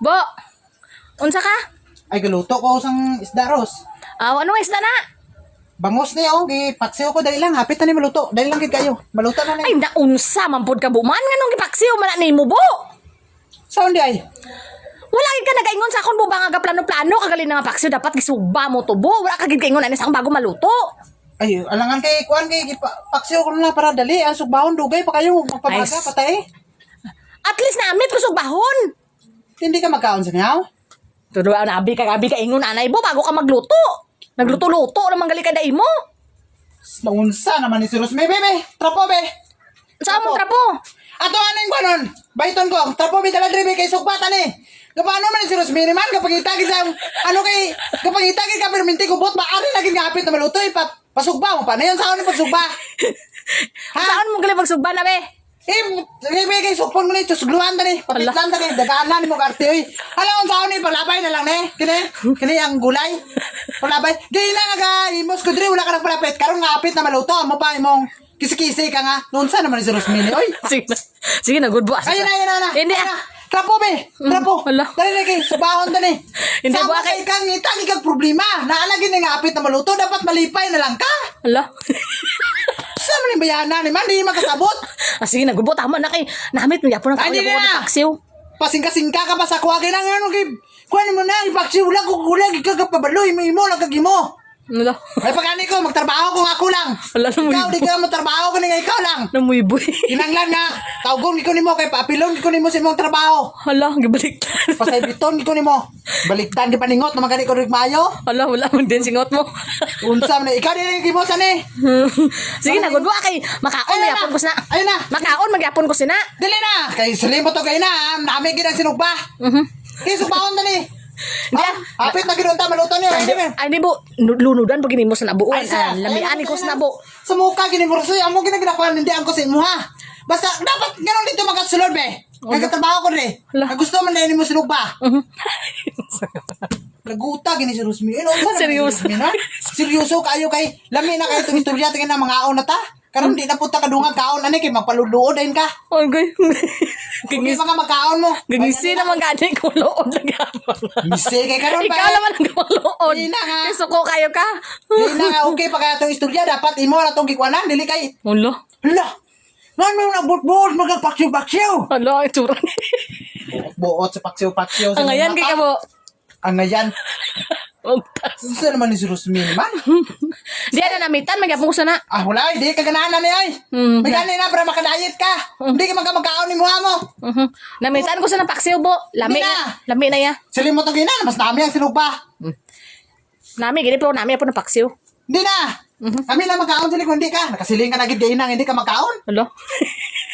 Bo, unsa ka? Ay, galuto ko sang isda, Ros. Anong isda na? Bangos niya, gipaksiw ko dahil lang. Hapit na ni maluto. Dahil lang gid kayo. Maluto na Ay, ni. naunsa, mampod ka buman. Nga nung gipaksiw, man ni mo, Bo. Saan di ay? Wala gid ka nagaingon sa akon, Bo, ba nga plano-plano, kagali na nga paksiw, dapat gisugba mo to, Bo. Wala ka gid kaingon, anis ang bago maluto. Ay, alangan kay kuan kay paksiw ko na para dali. Ang sugbahon dugay pa kayo. Magpabaga, Ay, patay. At least namit ko sugbahon. Hindi ka magkaon sa niyaw? Tudo na abi ka ingon anay, Bo, bago ka magluto. Nagluto-luto naman gali ka dai mo. Naunsa naman ni si Ros. Bebe, trapo, be. Saan mo trapo? Ato aning kwanon. Baiton ko. Trapo, be, dala dribe kay sugbatan eh. Kapano man si Ros miniman kapag itagi sa kapag itagi ka perminti ko bot ba ari lagi nga hapit na maluto pasugba mo pa na yun sa akin pagsugba. Saan mo gali magsugba na, be? Bebe kay supon mo ni tusgluan tani patitlan tani dagaanan mo karte oy. Alam sa akin palabay na lang ne. Kini ang gulay. Palabay. Di na nga imos ko diri wala ka nagpalapit karon nga hapit na maluto mo pa imong kisi-kisi ka nga. Noon sa naman si Rosmini oy. Sige na, good boss. Ayun na. Hindi Trapo, be. Trapo. Hala. Dali na kay subahon tani. Hindi Sama ba kay kang itagi kang problema. Naalagin nga hapit na maluto dapat malipay na lang ka. Hala. Sa man bayana ni man di makasabot. Sige na, good boss. Tama na kay namit mo yapon ang Ay, di ako na. paksiw. Pasingka-singka ka pa sa kuwagin ang ano kay kuwan mo na ipaksiw lang ko kulang ikagapabaloy mo lang kagimo. Hala. Ay pagani ko magtrabaho ko ako lang. Hala na mo. Ikaw di ka mo trabaho ko nga ikaw lang. Namuiboy. Kinanglan nga tawgon ko nimo kay paapilon ko nimo sa imong trabaho. Hala, gibalik. Pasaybiton ko nimo. Baliktan di paningot na magani ko rig maayo. Hala, wala man din singot mo. Unsa man ikaw din gimo sa ni. Sige na, good boss kay makaon Ayun magyapon ko sina. Ayun na. Makaon magyapon ko sina. Dili na. Kay sulimot to kay na. Nami gid ang sinugba. Kay sugbahon tani. Hindi Hapit na gidon ta maluto niyo. Ay, di bo, lunudan pag mo sa nabuuan. Ay, sa- Lamiani ko sa nabo. Sa mukha gini mo rasoy, amo ginaginakuan hindi ang ko sa imo ha. Basta dapat ganon dito magkasulod be. Nagkatrabaho ko rin. Hala. Ang gusto man na mo sunod ba? Naguta gini si Rosmi. Ano sa Seryoso. Rosmi na? Seryoso kayo kay lami na kayo itong istorya tingin na mga aon na ta. Karon di na punta kadungan kaon ani kay magpalulood din ka. Oh, gay. Hindi mga magkaon mo. Gingisi naman gani ko lood na gapon. Misi kay karon ba? Ikaw naman ang gumalood. Di na nga. Kaya suko kayo ka. Di na nga okay pa kaya itong istorya dapat imo na tong gikwanan dili kay. Hala. Hala. Ano na butbol magpaksiw-paksiw. Hala, itsura ni. Buot sa paksiw-paksiw. Ang ayan kay ka mo. Ang ayan. Ugtas. Saan naman ni si Rosmin man? Di na namitan, magyapon ko sana. Ah, wala. Hindi ka ganahan na niya ay. May ganin na para makadayet ka. Hindi ka magkamagkaon ni muha mo. Namitan ko sana paksiw bo. Lami Hindi na. na. Lami na ya. Silim mo itong ginan. Mas dami ang sinugba. Nami, gini pero nami po ng paksiw. Hindi na. Kami lang magkaon sila kung hindi ka. Nakasiling ka na gid inang hindi ka magkaon. Hala.